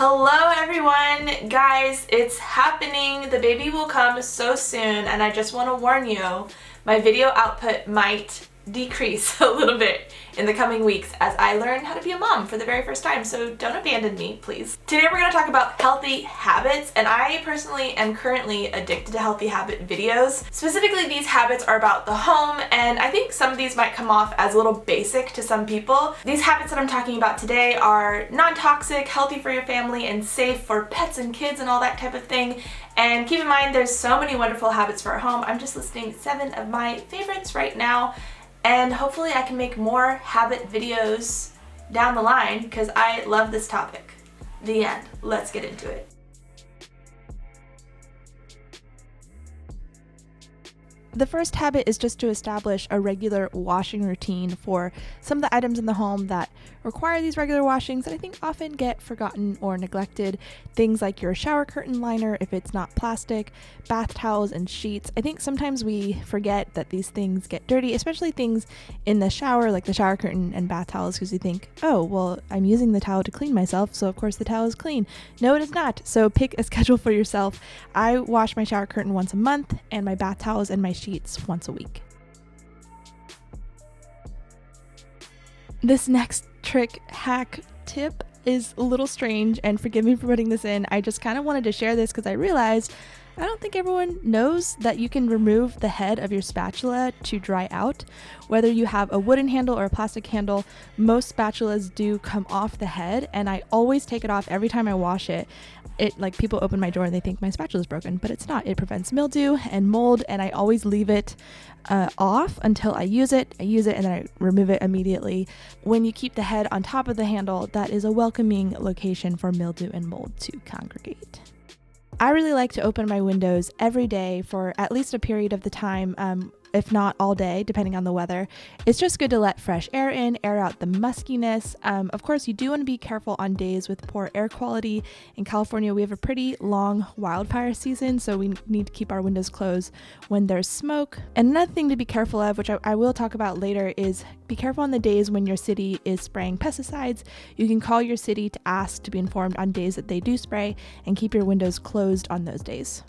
Hello everyone! Guys, it's happening. The baby will come so soon, and I just want to warn you, my video output might decrease a little bit in the coming weeks as I learn how to be a mom for the very first time, so don't abandon me, please. Today we're going to talk about healthy habits, and I personally am currently addicted to healthy habit videos. Specifically, these habits are about the home, and I think some of these might come off as a little basic to some people. These habits that I'm talking about today are non-toxic, healthy for your family, and safe for pets and kids and all that type of thing. And keep in mind, there's so many wonderful habits for our home. I'm just listing 7 of my favorites right now. And hopefully I can make more habit videos down the line because I love this topic. The end. Let's get into it. The first habit is just to establish a regular washing routine for some of the items in the home that require these regular washings that I think often get forgotten or neglected. Things like your shower curtain liner, if it's not plastic, bath towels and sheets. I think sometimes we forget that these things get dirty, especially things in the shower like the shower curtain and bath towels, because we think, oh, well, I'm using the towel to clean myself, so of course the towel is clean. No, it is not. So pick a schedule for yourself. I wash my shower curtain once a month and my bath towels and my sheets once a week. This next trick, hack, tip is a little strange, and forgive me for putting this in. I just kind of wanted to share this because I realized I don't think everyone knows that you can remove the head of your spatula to dry out. Whether you have a wooden handle or a plastic handle, most spatulas do come off the head, and I always take it off every time I wash it. People open my door and they think my spatula is broken, but it's not. It prevents mildew and mold, and I always leave it off until I use it. I use it and then I remove it immediately. When you keep the head on top of the handle, that is a welcoming location for mildew and mold to congregate. I really like to open my windows every day for at least a period of the time, if not all day, depending on the weather. It's just good to let fresh air in, air out the muskiness. Of course, you do want to be careful on days with poor air quality. In California, we have a pretty long wildfire season, so we need to keep our windows closed when there's smoke. And another thing to be careful of, which I will talk about later, is be careful on the days when your city is spraying pesticides. You can call your city to ask to be informed on days that they do spray, and keep your windows closed on those days.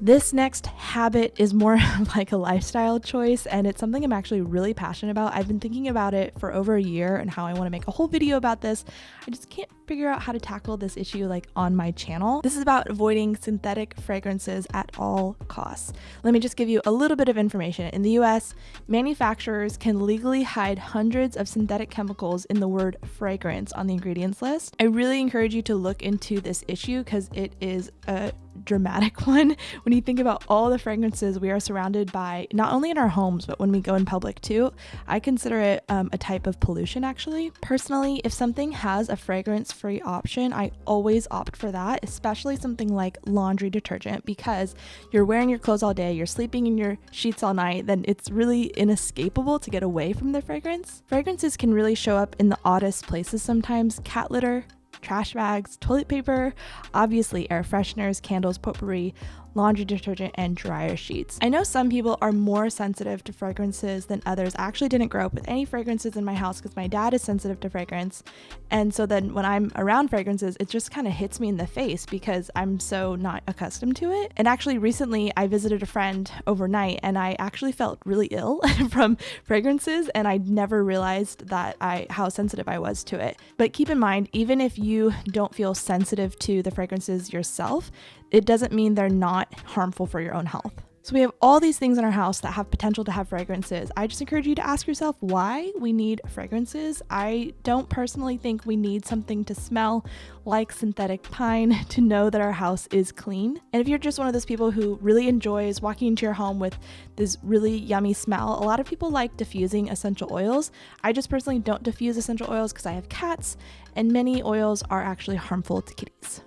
This next habit is more of like a lifestyle choice, and it's something I'm actually really passionate about. I've been thinking about it for over a year and how I want to make a whole video about this. I just can't figure out how to tackle this issue on my channel. This is about avoiding synthetic fragrances at all costs. Let me just give you a little bit of information. In the US, manufacturers can legally hide hundreds of synthetic chemicals in the word fragrance on the ingredients list. I really encourage you to look into this issue because it is a dramatic one when you think about all the fragrances we are surrounded by, not only in our homes, but when we go in public too. I consider it a type of pollution, actually. Personally, if something has a fragrance-free option, I always opt for that, especially something like laundry detergent, because you're wearing your clothes all day, you're sleeping in your sheets all night, then it's really inescapable to get away from the fragrance. Fragrances can really show up in the oddest places sometimes: cat litter, trash bags, toilet paper, obviously air fresheners, candles, potpourri, laundry detergent, and dryer sheets. I know some people are more sensitive to fragrances than others. I actually didn't grow up with any fragrances in my house because my dad is sensitive to fragrance. And so then when I'm around fragrances, it just kind of hits me in the face because I'm so not accustomed to it. And actually recently I visited a friend overnight and I actually felt really ill from fragrances, and I never realized that how sensitive I was to it. But keep in mind, even if you don't feel sensitive to the fragrances yourself, it doesn't mean they're not harmful for your own health. So we have all these things in our house that have potential to have fragrances. I just encourage you to ask yourself why we need fragrances. I don't personally think we need something to smell like synthetic pine to know that our house is clean. And if you're just one of those people who really enjoys walking into your home with this really yummy smell, a lot of people like diffusing essential oils. I just personally don't diffuse essential oils because I have cats, and many oils are actually harmful to kitties.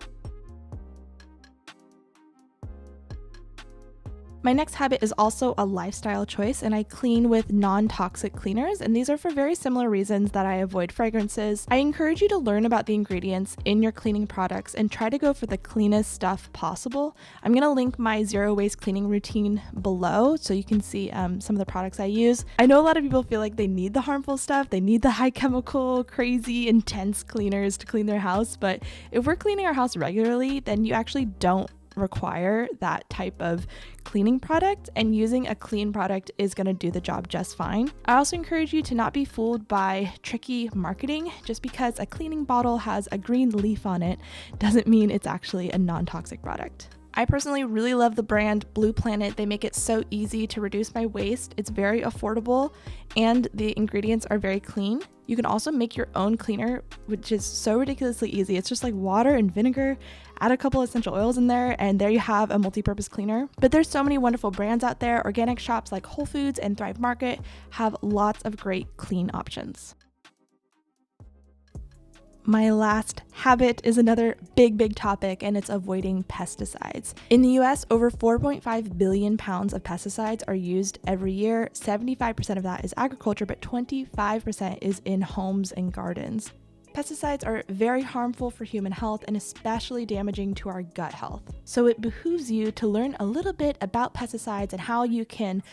My next habit is also a lifestyle choice, and I clean with non-toxic cleaners, and these are for very similar reasons that I avoid fragrances. I encourage you to learn about the ingredients in your cleaning products and try to go for the cleanest stuff possible. I'm going to link my zero waste cleaning routine below so you can see some of the products I use. I know a lot of people feel like they need the harmful stuff, they need the high chemical, crazy, intense cleaners to clean their house, but if we're cleaning our house regularly, then you actually don't require that type of cleaning product, and using a clean product is going to do the job just fine. I also encourage you to not be fooled by tricky marketing. Just because a cleaning bottle has a green leaf on it doesn't mean it's actually a non-toxic product. I personally really love the brand Blue Planet. They make it so easy to reduce my waste. It's very affordable and the ingredients are very clean. You can also make your own cleaner, which is so ridiculously easy. It's just like water and vinegar, add a couple essential oils in there, and there you have a multi-purpose cleaner. But there's so many wonderful brands out there. Organic shops like Whole Foods and Thrive Market have lots of great clean options. My last habit is another big topic, and it's avoiding pesticides. In the US, over 4.5 billion pounds of pesticides are used every year. 75% of that is agriculture, but 25% is in homes and gardens. Pesticides are very harmful for human health and especially damaging to our gut health. So it behooves you to learn a little bit about pesticides and how you can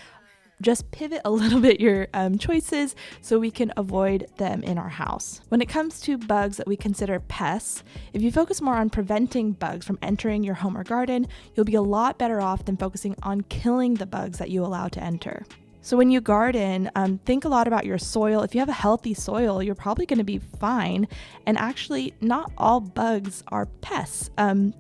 just pivot a little bit your choices so we can avoid them in our house. When it comes to bugs that we consider pests, if you focus more on preventing bugs from entering your home or garden, you'll be a lot better off than focusing on killing the bugs that you allow to enter. So when you garden, think a lot about your soil. If you have a healthy soil, you're probably going to be fine. And actually, not all bugs are pests,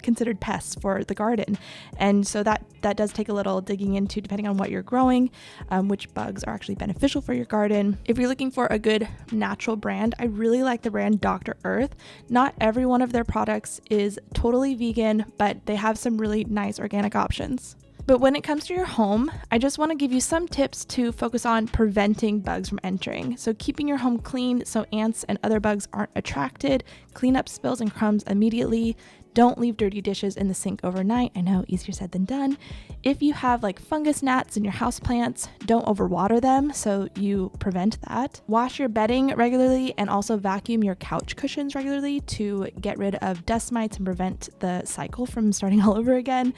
considered pests for the garden. And so that does take a little digging into, depending on what you're growing, which bugs are actually beneficial for your garden. If you're looking for a good natural brand, I really like the brand Dr. Earth. Not every one of their products is totally vegan, but they have some really nice organic options. But when it comes to your home, I just want to give you some tips to focus on preventing bugs from entering. So keeping your home clean so ants and other bugs aren't attracted, clean up spills and crumbs immediately. Don't leave dirty dishes in the sink overnight. I know, easier said than done. If you have like fungus gnats in your houseplants, don't overwater them so you prevent that. Wash your bedding regularly and also vacuum your couch cushions regularly to get rid of dust mites and prevent the cycle from starting all over again.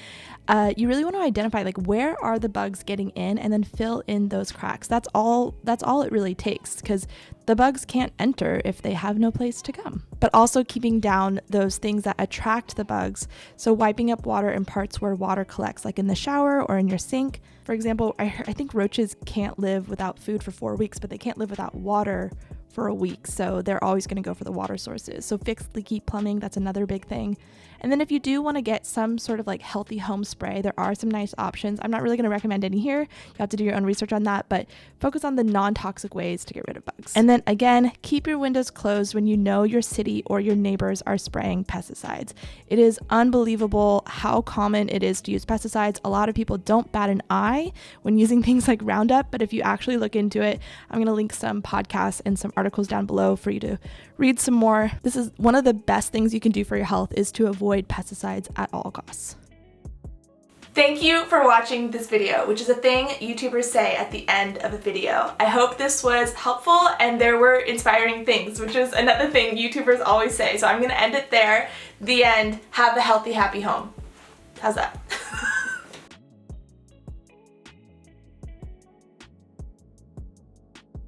You really want to identify like where are the bugs getting in and then fill in those cracks. That's all it really takes, because the bugs can't enter if they have no place to come. But also keeping down those things that attract the bugs. So wiping up water in parts where water collects, like in the shower or in your sink. For example, I think roaches can't live without food for 4 weeks, but they can't live without water for a week. So they're always going to go for the water sources. So fix leaky plumbing. That's another big thing. And then if you do want to get some sort of like healthy home spray, there are some nice options. I'm not really going to recommend any here. You have to do your own research on that, but focus on the non-toxic ways to get rid of bugs. And then again, keep your windows closed when you know your city or your neighbors are spraying pesticides. It is unbelievable how common it is to use pesticides. A lot of people don't bat an eye when using things like Roundup, but if you actually look into it, I'm going to link some podcasts and some articles down below for you to read some more. This is one of the best things you can do for your health, is to avoid pesticides at all costs. Thank you for watching this video, which is a thing YouTubers say at the end of a video. I hope this was helpful and there were inspiring things, which is another thing YouTubers always say. So I'm gonna end it there. The end. Have a healthy, happy home. How's that?